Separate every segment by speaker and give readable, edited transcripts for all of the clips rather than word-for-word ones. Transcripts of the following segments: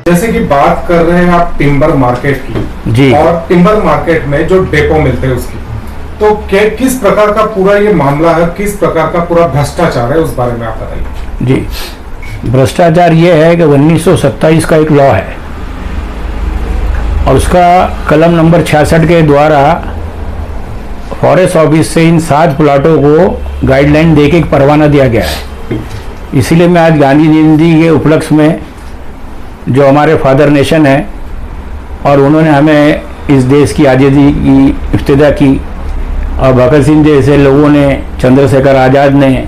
Speaker 1: जैसे कि बात कर रहे हैं आप टिम्बर मार्केट की
Speaker 2: जी।
Speaker 1: और टिम्बर मार्केट में जो डेपो मिलते हैं उसकी, तो किस प्रकार का पूरा ये मामला है, किस प्रकार का पूरा भ्रष्टाचार है, उस बारे में आप बताइए।
Speaker 2: जी, भ्रष्टाचार ये है कि 1927 का एक लॉ है और उसका कलम नंबर 66 के द्वारा फॉरेस्ट ऑफिस से इन 7 प्लाटों को गाइडलाइन देके एक परवाना दिया गया है। इसीलिए मैं आज गांधी जयंती के उपलक्ष्य में, जो हमारे फादर नेशन है और उन्होंने हमें इस देश की आज़ादी की इब्तिदा की और भगत सिंह जैसे लोगों ने, चंद्रशेखर आज़ाद ने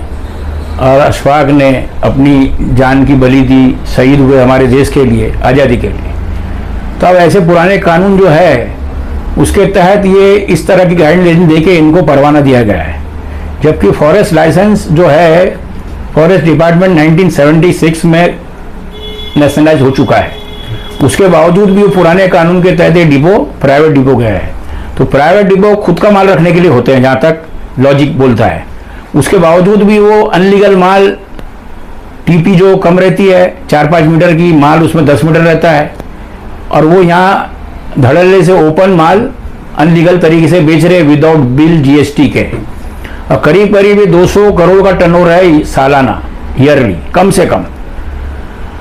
Speaker 2: और अशफाक ने अपनी जान की बलि दी, शहीद हुए हमारे देश के लिए, आज़ादी के लिए। तो अब ऐसे पुराने कानून जो है उसके तहत ये इस तरह की गाइडलाइन देके इनको परवाना दिया गया है। जबकि फॉरेस्ट लाइसेंस जो है फॉरेस्ट डिपार्टमेंट 1976 में नेशनलाइज हो चुका है, उसके बावजूद भी वो पुराने कानून के तहत डिपो प्राइवेट डिपो गया है। तो प्राइवेट डिपो खुद का माल रखने के लिए होते हैं, जहाँ तक लॉजिक बोलता है। उसके बावजूद भी वो अनलीगल माल, टीपी जो कम रहती है 4-5 मीटर की, माल उसमें 10 मीटर रहता है, और वो यहाँ धड़ल्ले से ओपन माल अनलीगल तरीके से बेच रहे विदाउट बिल जीएसटी के। और करीब करीब 200 करोड़ का टर्नओवर है सालाना, ईयरली कम से कम।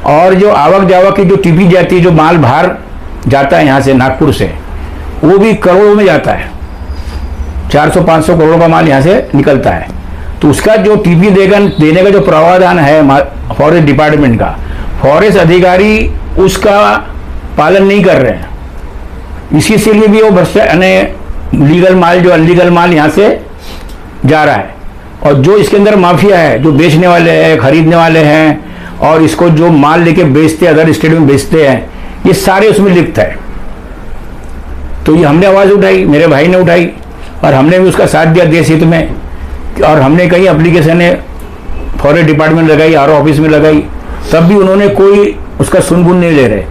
Speaker 2: और जो आवक जावक की जो टीपी जाती है, जो माल बाहर जाता है यहाँ से नागपुर से, वो भी करोड़ों में जाता है। 400-500 करोड़ का माल यहाँ से निकलता है। तो उसका जो टीपी देने का जो प्रावधान है फॉरेस्ट डिपार्टमेंट का, फॉरेस्ट अधिकारी उसका पालन नहीं कर रहे हैं। इसी से लिए भी वो लीगल माल, जो अनलीगल माल यहाँ से जा रहा है। और जो इसके अंदर माफिया है, जो बेचने वाले हैं, खरीदने वाले हैं और इसको जो माल लेके बेचते हैं, अदर स्टेट में बेचते हैं, ये सारे उसमें लिप्त है। तो ये हमने आवाज़ उठाई, मेरे भाई ने उठाई और हमने भी उसका साथ दिया देश हित में। और हमने कई एप्लीकेशन फॉरेस्ट डिपार्टमेंट लगाई, आरओ ऑफिस में लगाई, तब भी उन्होंने कोई उसका सुनबुन नहीं ले रहे।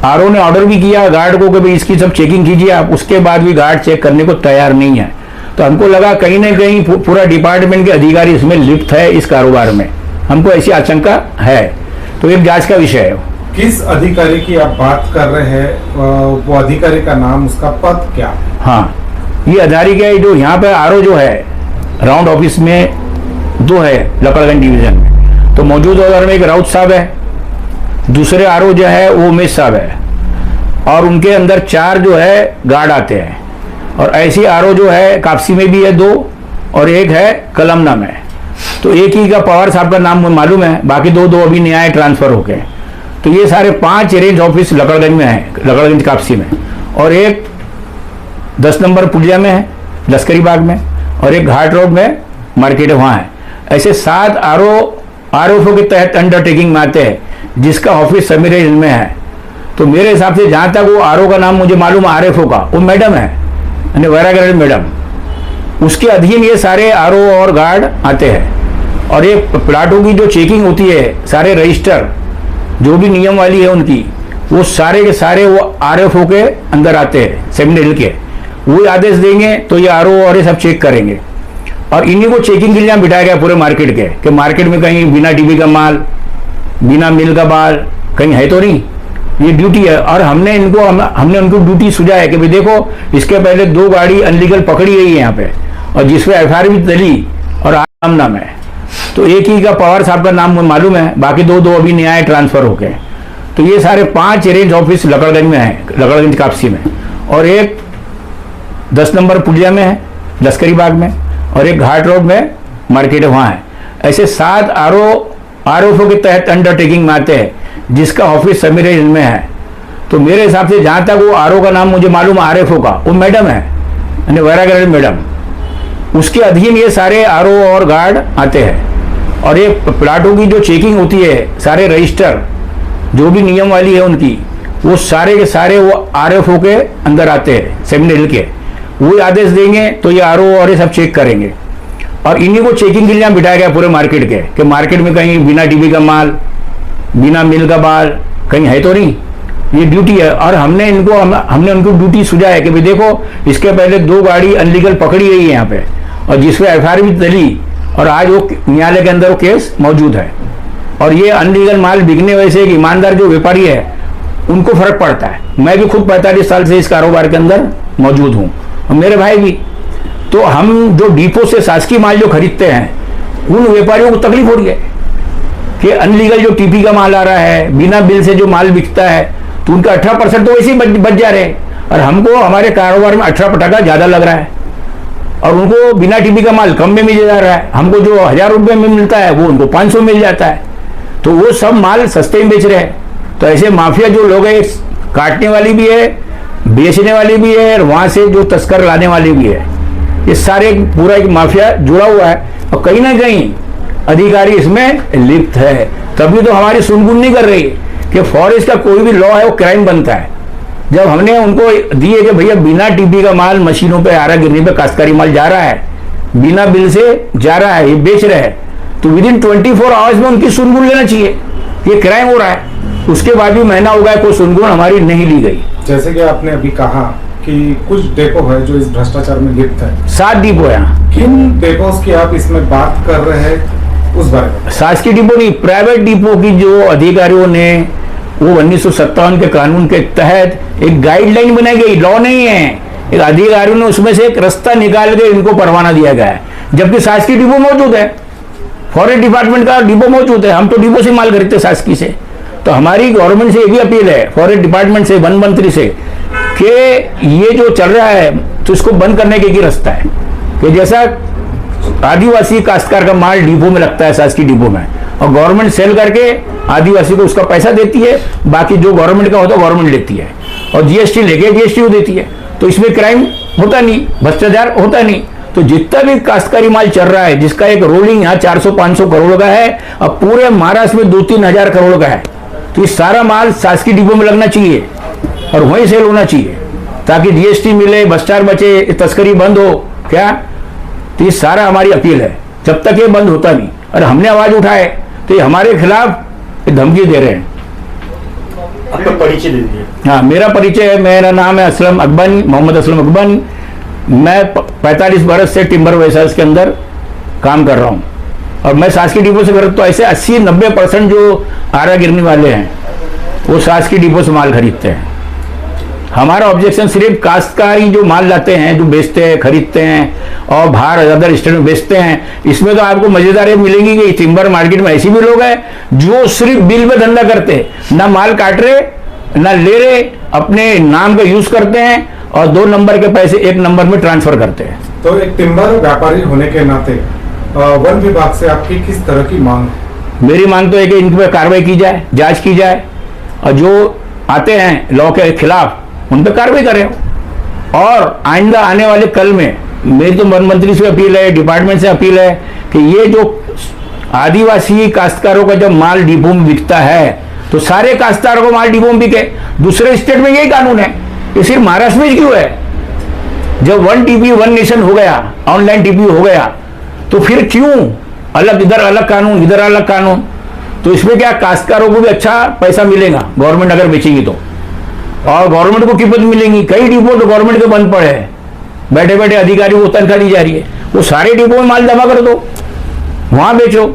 Speaker 2: आरओ ने ऑर्डर भी किया गार्ड को कि भाई इसकी सब चेकिंग कीजिए आप, उसके बाद भी गार्ड चेक करने को तैयार नहीं है। तो हमको लगा कहीं ना कहीं पूरा डिपार्टमेंट के अधिकारी इसमें लिप्त है, इस कारोबार में हमको ऐसी आशंका है। तो एक जांच का विषय है।
Speaker 1: किस अधिकारी की आप बात कर रहे हैं, वो अधिकारी का नाम, उसका पद क्या?
Speaker 2: हाँ, ये अधिकारी जो यहाँ पे आरओ जो है राउंड ऑफिस में 2 है लकड़गंज डिवीजन में। तो मौजूदा दौर में एक राउत साहब है, दूसरे आरओ जो है वो उमेश साहब है, और उनके अंदर 4 जो है गार्ड आते हैं। और ऐसी आरओ जो है कापसी में भी है 2 और एक है कलमना में। तो एक ही का पवार साहब का नाम मालूम है, बाकी 2 अभी नया ट्रांसफर होके। तो ये सारे 5 रेंज ऑफिस लकड़गंज में है, लकड़गंज कापसी में, और एक 10 नंबर पुलिया में है लश्करी बाग में, और एक घाट रोड में मार्केट है, वहाँ है। ऐसे 7 आरओ के तहत अंडरटेकिंग में आते हैं, जिसका ऑफिस समीर हिल में है। तो मेरे हिसाब से जहाँ तक वो आरओ का नाम मुझे मालूम, आरएफओ का वो मैडम है, यानी वैरागढ़ मैडम, उसके अधीन ये सारे आरओ और गार्ड आते हैं। और ये प्लाटों की जो चेकिंग होती है, सारे रजिस्टर जो भी नियम वाली है उनकी, वो सारे के सारे वो आरएफओ के अंदर आते हैं, समीर हिल के। वो आदेश देंगे तो ये आरओ और ये सब चेक करेंगे। और इन्हीं को चेकिंग के लिए बिठाया गया पूरे मार्केट के, कि मार्केट में कहीं बिना टीबी का माल, बिना मिल का माल कहीं है तो नहीं। ये ड्यूटी है। और हमने उनको ड्यूटी सुझाया है कि भाई देखो, इसके पहले 2 गाड़ी अनलीगल पकड़ी गई है यहाँ पे, और जिसपे एफआईआर भी चली और आम नाम है। तो एक ही का पवार साहब का नाम मालूम है, बाकी 2 अभी नया ट्रांसफर होके। तो ये सारे 5 रेंज ऑफिस लकड़गंज में है, लकड़गंज कापसी में, और एक 10 नंबर पुलिया में है लश्करी बाग में, और एक घाट रोड में मार्केट है, वहाँ है। ऐसे 7 आरओ के तहत अंडरटेकिंग में आते हैं, जिसका ऑफिस समीर हिल में है। तो मेरे हिसाब से जहाँ तक वो आरओ का नाम मुझे मालूम, आरएफओ का वो मैडम है, यानी वैरागढ़ मैडम, उसके अधीन ये सारे आरओ और गार्ड आते हैं। और ये प्लाटों की जो चेकिंग होती है, सारे रजिस्टर जो भी नियम वाली है उनकी, वो सारे के सारे वो आरएफओ के अंदर आते हैं, समीर हिल के। वो आदेश देंगे तो ये आरओ और ये सब चेक करेंगे। और इन्हीं को चेकिंग के लिए बिठाया गया पूरे मार्केट के, कि मार्केट में कहीं बिना टीबी का माल, बिना मिल का माल कहीं है तो नहीं। ये ड्यूटी है। और हमने उनको ड्यूटी सुझाया है कि भाई देखो, इसके पहले 2 गाड़ी अनलीगल पकड़ी गई है यहाँ पे, और जिसपे एफआईआर भी चली, और आज वो न्यायालय के अंदर वो केस मौजूद है। और ये अनलीगल माल बिकने वजह से एक ईमानदार जो व्यापारी है उनको फर्क पड़ता है। मैं भी खुद 45 साल से इस कारोबार के अंदर मौजूद हूं और मेरे भाई भी। तो हम जो डिपो से शासकीय माल जो खरीदते हैं, उन व्यापारियों को तकलीफ हो रही है कि अनलीगल जो टीपी का माल आ रहा है, बिना बिल से जो माल बिकता है, तो उनका 18% तो वैसे ही बच जा रहे हैं और हमको हमारे कारोबार में 18% ज्यादा लग रहा है और उनको बिना टीपी का माल कम में मिल जा रहा है। हमको जो 1000 रुपये में मिलता है वो उनको 500 मिल जाता है, तो वो सब माल सस्ते में बेच रहे हैं। तो ऐसे माफिया जो लोग हैं, काटने वाली भी है, बेचने वाली भी है और वहां से जो तस्कर लाने वाली भी है, ये सारे पूरा एक माफिया जुड़ा हुआ है और कहीं ना कहीं अधिकारी इसमें लिप्त है। तभी तो हमारी सुनगुन नहीं कर रही कि फॉरेस्ट का कोई भी लॉ है वो क्राइम बनता है। जब हमने उनको दिए कि भैया बिना टीपी का माल मशीनों पे आरा गिरने पे काश्तकारी माल जा रहा है, बिना बिल से जा रहा है, ये बेच रहे हैं, तो विद इन 24 आवर्स में उनकी सुनगुन लेना चाहिए, ये क्राइम हो रहा है। उसके बाद भी महीना हो गया, कोई सुनगुन हमारी नहीं ली गई।
Speaker 1: जैसे कि आपने अभी कहा कि कुछ डेपो है जो इस भ्रष्टाचार में लिप्त है,
Speaker 2: 7 डिपो है।
Speaker 1: किन डेपोस की आप इसमें बात कर रहे हैं उस बारे में?
Speaker 2: शासकीय डिपो नहीं, प्राइवेट डिपो की जो अधिकारियों ने वो 1957 के कानून के तहत एक गाइडलाइन बनाई गई, लॉ नहीं है, एक अधिकारियों ने उसमें से एक रास्ता निकाल के इनको परवाना दिया गया है। जबकि शासकीय डिपो मौजूद है, फॉरेस्ट डिपार्टमेंट का डिपो मौजूद है, हम तो डिपो से माल खरीदते शासकीय से। तो हमारी गवर्नमेंट से ये भी अपील है, फॉरेस्ट डिपार्टमेंट से, वन मंत्री से, कि ये जो चल रहा है तो इसको बंद करने के रास्ता है कि जैसा आदिवासी काश्तकार का माल डिपो में लगता है, शासकीय डिपो में, और गवर्नमेंट सेल करके आदिवासी को उसका पैसा देती है, बाकी जो गवर्नमेंट का होता है गवर्नमेंट लेती है और जीएसटी लेके जीएसटी देती है, तो इसमें क्राइम होता नहीं, भ्रष्टाचार होता नहीं। तो जितना भी काश्तकारी माल चल रहा है, जिसका एक रोलिंग यहाँ 400-500 करोड़ का है और पूरे महाराष्ट्र में 2-3 हजार करोड़ का है, तो ये सारा माल शासकीय डिपो में लगना चाहिए और वहीं सेल होना चाहिए ताकि जीएसटी मिले, भ्रष्टाचार बचे, तस्करी बंद हो। क्या? तो ये सारा हमारी अपील है। जब तक ये बंद होता नहीं और हमने आवाज उठाए तो ये हमारे खिलाफ धमकी दे रहे हैं।
Speaker 3: आपका परिचय दे दीजिए।
Speaker 2: हाँ, मेरा परिचय है, मेरा नाम है असलम अकबन, मोहम्मद असलम अकबन। मैं 45 बरस से टिम्बर वेसल्स के अंदर काम कर रहा हूँ और मैं शासकीय डिपो से खरीदता हूँ। ऐसे 80-90% जो आरा गिरने वाले हैं वो शासकीय डिपो से माल खरीदते हैं। हमारा ऑब्जेक्शन सिर्फ काश्तकारी जो माल लाते हैं, जो बेचते हैं, खरीदते हैं और बाहर अदर स्टेट में बेचते हैं, इसमें तो आपको मजेदार ये मिलेंगी कि टिम्बर मार्केट में ऐसे भी लोग हैं जो सिर्फ बिल में धंधा करते हैं, ना माल काट रहे ना ले रहे, अपने नाम का यूज करते हैं और 2 नंबर के पैसे 1 नंबर में ट्रांसफर करते हैं।
Speaker 1: तो एक टिम्बर व्यापारी होने के नाते वन विभाग से आपकी किस तरह की मांग है?
Speaker 2: मेरी मांग तो है कि इन पर कार्रवाई की जाए, जांच की जाए और जो आते हैं लॉ के खिलाफ उन पर कार्रवाई करें। और आइंदा आने वाले कल में मेरी तो वन मंत्री से अपील है, डिपार्टमेंट से अपील है कि ये जो आदिवासी काश्तकारों का जब माल डिपो में बिकता है तो सारे काश्तकारों को माल डिपो में बिके। दूसरे स्टेट में यही कानून है, ये सिर्फ महाराष्ट्र में क्यों है? जब 1 टीपी 1 नेशन हो गया, ऑनलाइन टीपी हो गया, तो फिर क्यों अलग, इधर अलग कानून, इधर अलग कानून? तो इसमें क्या काश्तकारों को भी अच्छा पैसा मिलेगा गवर्नमेंट अगर बेचेंगी तो, और गवर्नमेंट को कीमत मिलेंगी। कई डिपो तो गवर्नमेंट के बंद पड़े हैं, बैठे बैठे अधिकारी को तनख्वाह दी जा रही है, वो सारे डिपो में माल जमा कर दो, वहां बेचो।